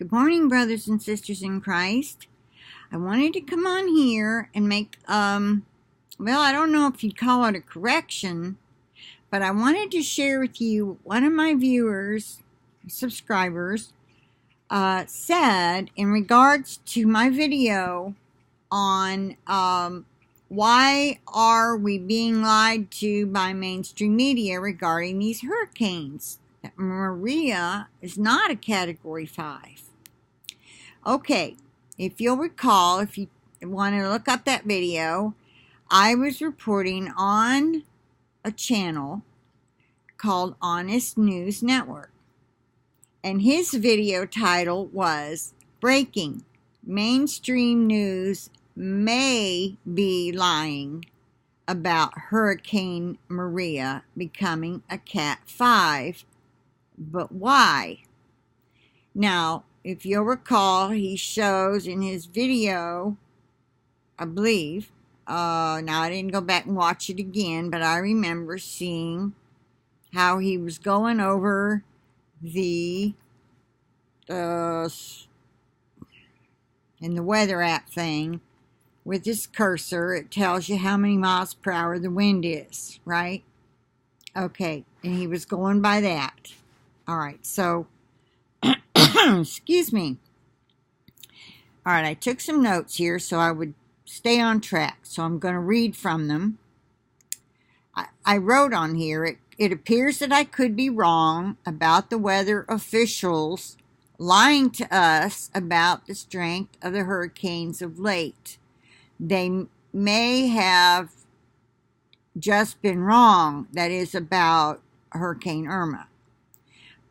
Good morning, brothers and sisters in Christ. I wanted to come on here and make, well, I don't know if you'd call it a correction, but I wanted to share with you one of my viewers, subscribers, said in regards to my video on why are we being lied to by mainstream media regarding these hurricanes. That Maria is not a Category 5. Okay, if you'll recall, if you want to look up that video, I was reporting on a channel called Honest News Network. And his video title was Breaking: Mainstream News May Be Lying About Hurricane Maria Becoming a Cat 5. But why? Now, if you'll recall, he shows in his video, I believe, now I didn't go back and watch it again, but I remember seeing how he was going over in the weather app thing with this cursor. It tells you how many miles per hour the wind is, right? Okay, and he was going by that. All right, so excuse me. All right, I took some notes here so I would stay on track. So I'm going to read from them. I wrote on here, it appears that I could be wrong about the weather officials lying to us about the strength of the hurricanes of late. They may have just been wrong, that is, about Hurricane Irma.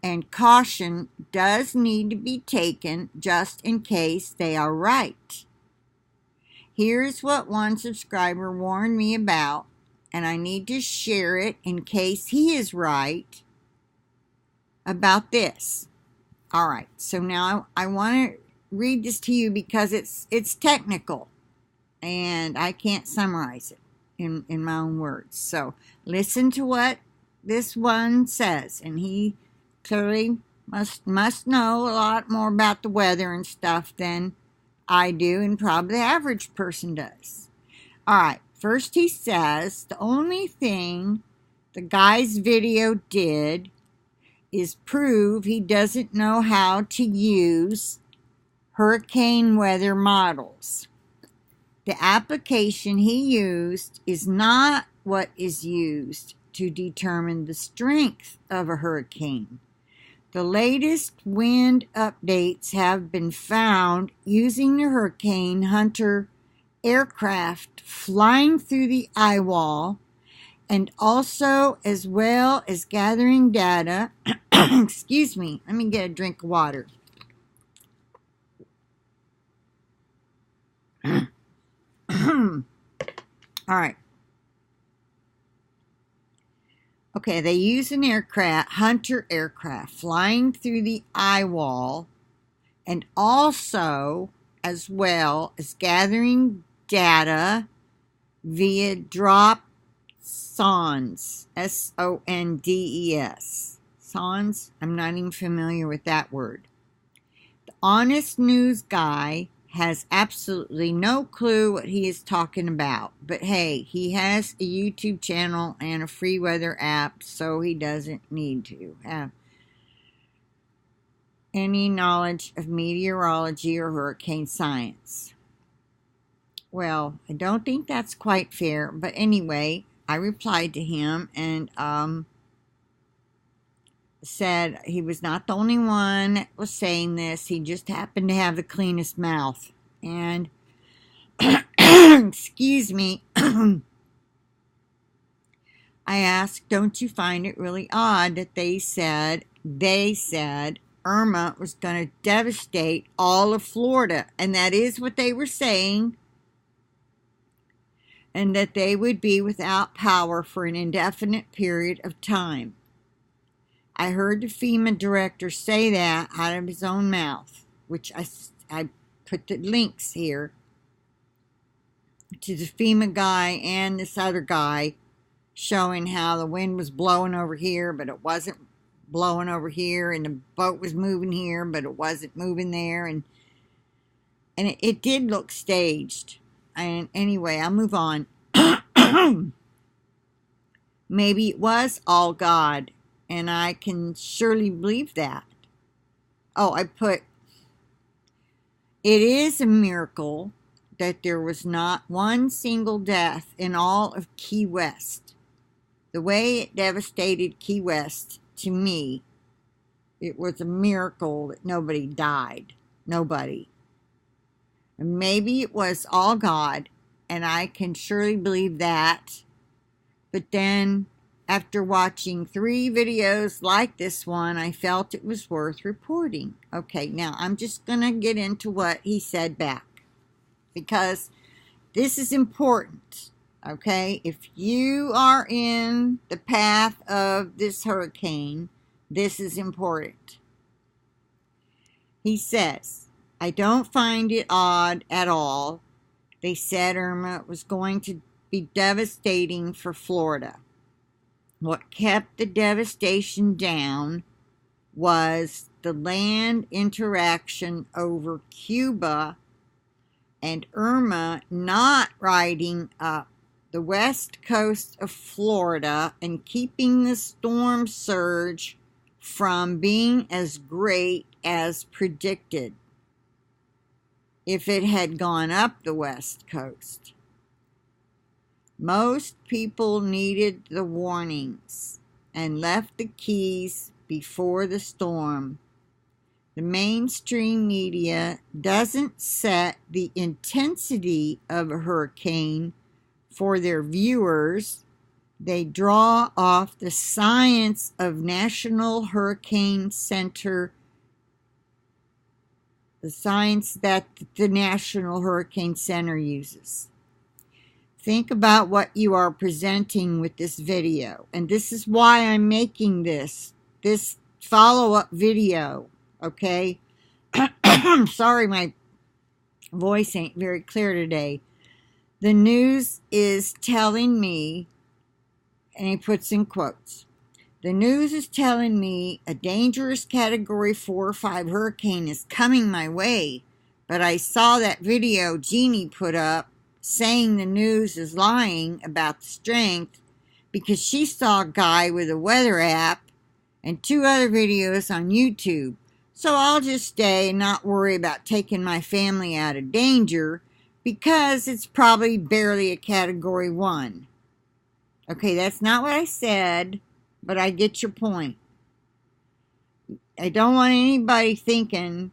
And caution does need to be taken just in case they are right. Here's what one subscriber warned me about, and I need to share it in case he is right about this. All right, so now I want to read this to you because it's technical, and I can't summarize it in my own words. So listen to what this one says, and he clearly must know a lot more about the weather and stuff than I do, and probably the average person does. All right, first he says the only thing the guy's video did is prove he doesn't know how to use hurricane weather models. The application he used is not what is used to determine the strength of a hurricane. The latest wind updates have been found using the Hurricane Hunter aircraft flying through the eye wall, and also as well as gathering data. Excuse me, let me get a drink of water. All right. Okay, they use an Hunter aircraft flying through the eye wall, and also as well as gathering data via drop sondes, S-O-N-D-E-S. Sondes? I'm not even familiar with that word. The Honest News guy has absolutely no clue what he is talking about. But hey, he has a YouTube channel and a free weather app, so he doesn't need to have any knowledge of meteorology or hurricane science. Well, I don't think that's quite fair, but anyway, I replied to him and said he was not the only one that was saying this. He just happened to have the cleanest mouth. And excuse me, I asked, don't you find it really odd that they said Irma was going to devastate all of Florida, and that is what they were saying, and that they would be without power for an indefinite period of time. I heard the FEMA director say that out of his own mouth, which I put the links here to the FEMA guy and this other guy showing how the wind was blowing over here, but it wasn't blowing over here and the boat was moving here, but it wasn't moving there. And it did look staged. And anyway, I'll move on. Maybe it was all God, and I can surely believe that. Oh, I put, it is a miracle that there was not one single death in all of Key West. The way it devastated Key West, to me, it was a miracle that nobody died. Nobody. And maybe it was all God, and I can surely believe that. But then, after watching 3 videos like this one, I felt it was worth reporting. Okay, now I'm just going to get into what he said back, because this is important, okay? If you are in the path of this hurricane, this is important. He says, I don't find it odd at all. They said Irma was going to be devastating for Florida. What kept the devastation down was the land interaction over Cuba and Irma not riding up the west coast of Florida and keeping the storm surge from being as great as predicted if it had gone up the west coast. Most people needed the warnings and left the Keys before the storm. The mainstream media doesn't set the intensity of a hurricane for their viewers. They draw off the science of National Hurricane Center, the science that the National Hurricane Center uses. Think about what you are presenting with this video. And this is why I'm making this follow-up video, okay? I'm sorry my voice ain't very clear today. The news is telling me, and he puts in quotes, the news is telling me a dangerous Category 4 or 5 hurricane is coming my way, but I saw that video Jeannie put up saying the news is lying about the strength because she saw a guy with a weather app and 2 other videos on YouTube. So I'll just stay and not worry about taking my family out of danger because it's probably barely a Category 1. Okay, that's not what I said, but I get your point. I don't want anybody thinking...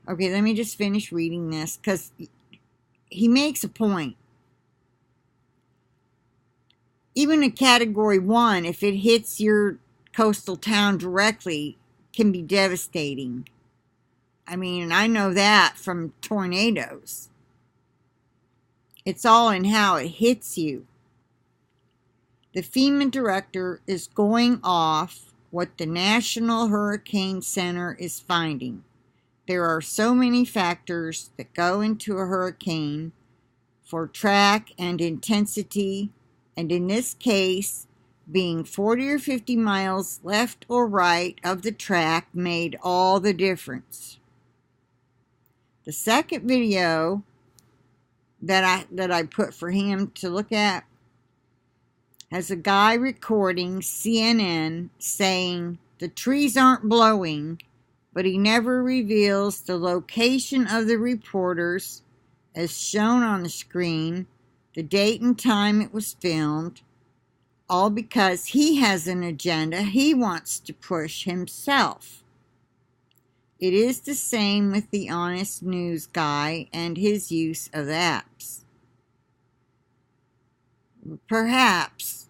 Okay, let me just finish reading this because he makes a point. Even a Category 1, if it hits your coastal town directly, can be devastating. I mean, I know that from tornadoes. It's all in how it hits you. The FEMA director is going off what the National Hurricane Center is finding. There are so many factors that go into a hurricane for track and intensity, and in this case, being 40 or 50 miles left or right of the track made all the difference. The second video that I put for him to look at has a guy recording CNN saying the trees aren't blowing, but he never reveals the location of the reporters as shown on the screen, the date and time it was filmed, all because he has an agenda he wants to push himself. It is the same with the Honest News guy and his use of apps. Perhaps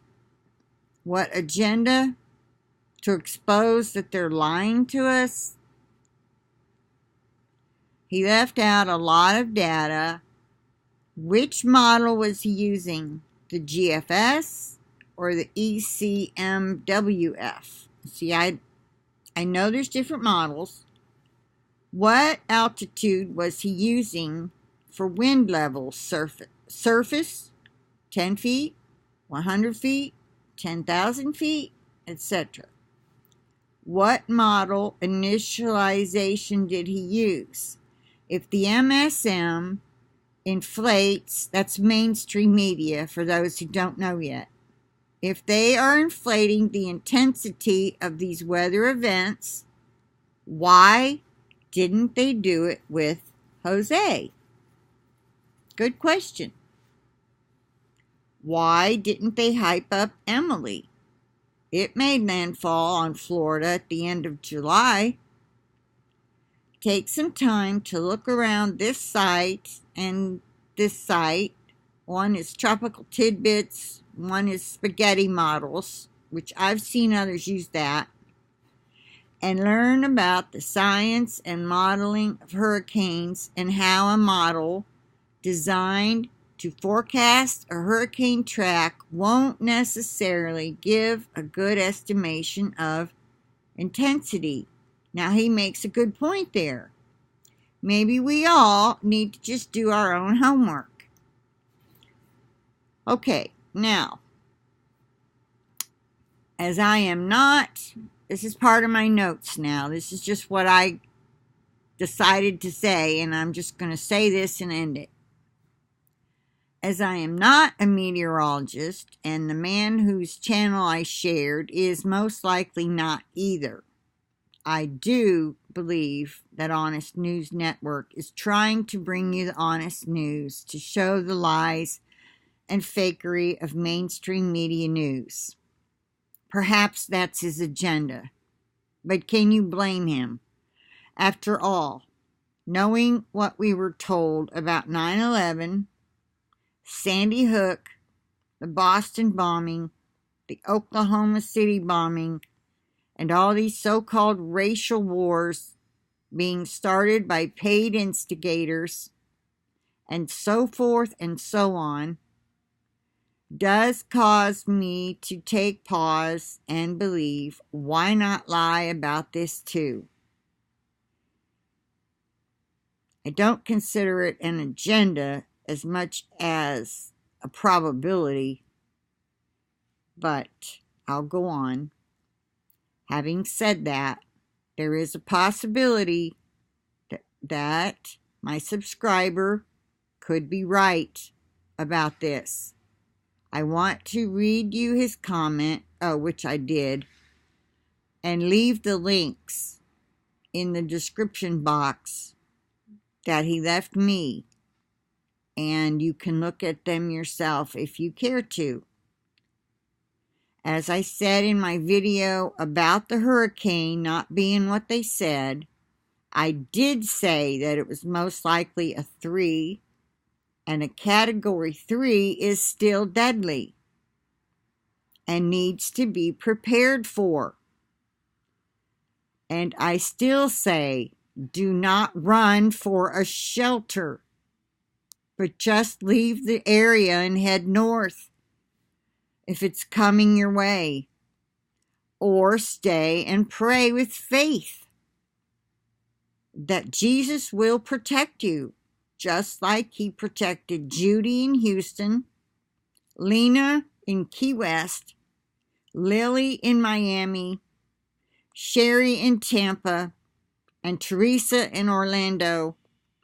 what agenda? To expose that they're lying to us? He left out a lot of data. Which model was he using? The GFS or the ECMWF? See, I know there's different models. What altitude was he using for wind level surface? 10 feet? 100 feet? 10,000 feet, etc. What model initialization did he use? If the MSM inflates, that's mainstream media for those who don't know yet. If they are inflating the intensity of these weather events, why didn't they do it with Jose? Good question. Why didn't they hype up Emily? It made landfall on Florida at the end of July. Take some time to look around this site and this site. One is Tropical Tidbits, one is Spaghetti Models, which I've seen others use that, and learn about the science and modeling of hurricanes and how a model designed to forecast a hurricane track won't necessarily give a good estimation of intensity. Now, he makes a good point there. Maybe we all need to just do our own homework. Okay, now, as I am not, this is part of my notes now. This is just what I decided to say, and I'm just going to say this and end it. As I am not a meteorologist, and the man whose channel I shared is most likely not either, I do believe that Honest News Network is trying to bring you the honest news to show the lies and fakery of mainstream media news. Perhaps that's his agenda, but can you blame him? After all, knowing what we were told about 9/11, Sandy Hook, the Boston bombing, the Oklahoma City bombing, and all these so-called racial wars being started by paid instigators, and so forth and so on, does cause me to take pause and believe, why not lie about this too? I don't consider it an agenda as much as a probability, but I'll go on. Having said that, there is a possibility that my subscriber could be right about this. I want to read you his comment, which I did, and leave the links in the description box that he left me, and you can look at them yourself if you care to. As I said in my video about the hurricane not being what they said, I did say that it was most likely a 3, and a category 3 is still deadly and needs to be prepared for. And I still say, do not run for a shelter, but just leave the area and head north if it's coming your way, or stay and pray with faith that Jesus will protect you, just like he protected Judy in Houston, Lena in Key West, Lily in Miami, Sherry in Tampa, and Teresa in Orlando,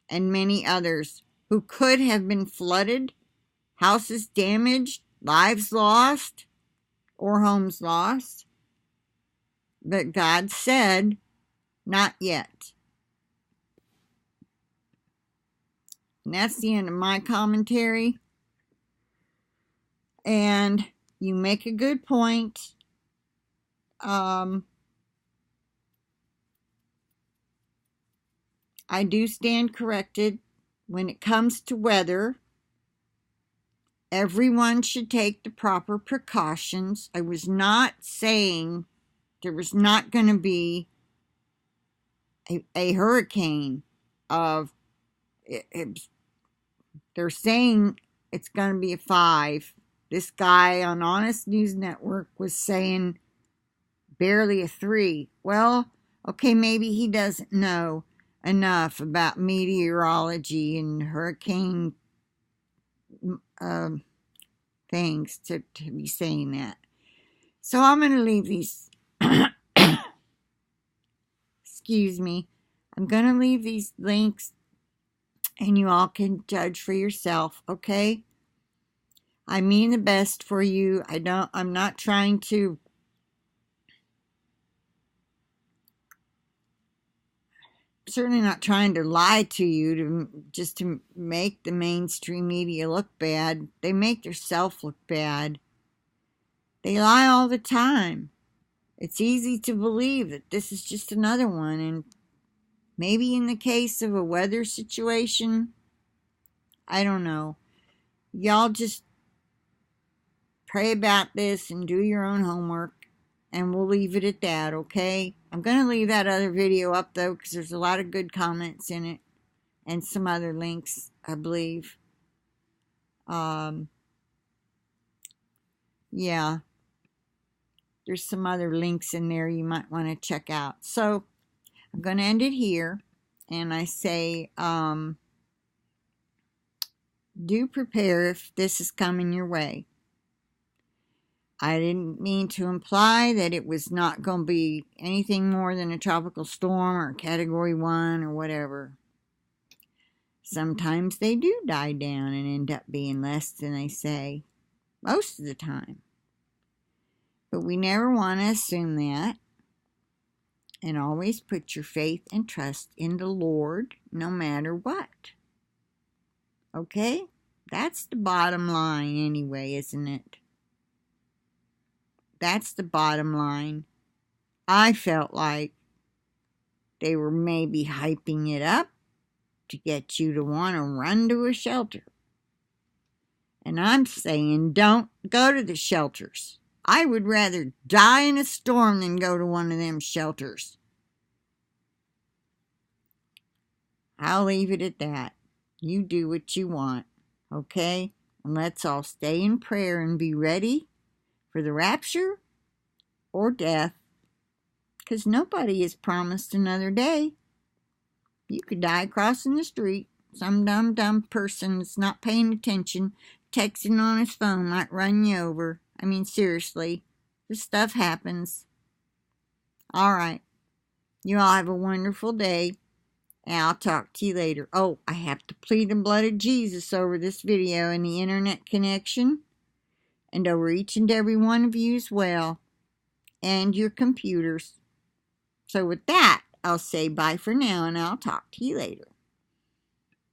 and many others who could have been flooded, houses damaged, lives lost, or homes lost. But God said, not yet. And that's the end of my commentary. And you make a good point. I do stand corrected. When it comes to weather, everyone should take the proper precautions. I was not saying there was not going to be a hurricane of they're saying it's going to be a 5. This guy on Honest News Network was saying barely a 3. Well, okay, maybe he doesn't know enough about meteorology and hurricane things to be saying that. So I'm going to leave these, excuse me, I'm going to leave these links and you all can judge for yourself, okay? I mean the best for you. I'm not trying to certainly not trying to lie to you just to make the mainstream media look bad. They make themselves look bad. They lie all the time. It's easy to believe that this is just another one, and maybe in the case of a weather situation, I don't know. Y'all just pray about this and do your own homework, and we'll leave it at that, okay? I'm going to leave that other video up, though, because there's a lot of good comments in it and some other links, I believe. Yeah, there's some other links in there you might want to check out. So I'm going to end it here, and I say, do prepare if this is coming your way. I didn't mean to imply that it was not going to be anything more than a tropical storm or Category 1 or whatever. Sometimes they do die down and end up being less than they say, most of the time. But we never want to assume that. And always put your faith and trust in the Lord no matter what. Okay? That's the bottom line anyway, isn't it? That's the bottom line. I felt like they were maybe hyping it up to get you to want to run to a shelter. And I'm saying don't go to the shelters. I would rather die in a storm than go to one of them shelters. I'll leave it at that. You do what you want, okay? And let's all stay in prayer and be ready for the rapture or death, because nobody is promised another day. You could die crossing the street. Some dumb person that's not paying attention, texting on his phone, might run you over. I mean, seriously, this stuff happens. All right. You all have a wonderful day, and I'll talk to you later. Oh, I have to plead the blood of Jesus over this video and the internet connection, and over each and every one of you as well, and your computers. So with that, I'll say bye for now, and I'll talk to you later.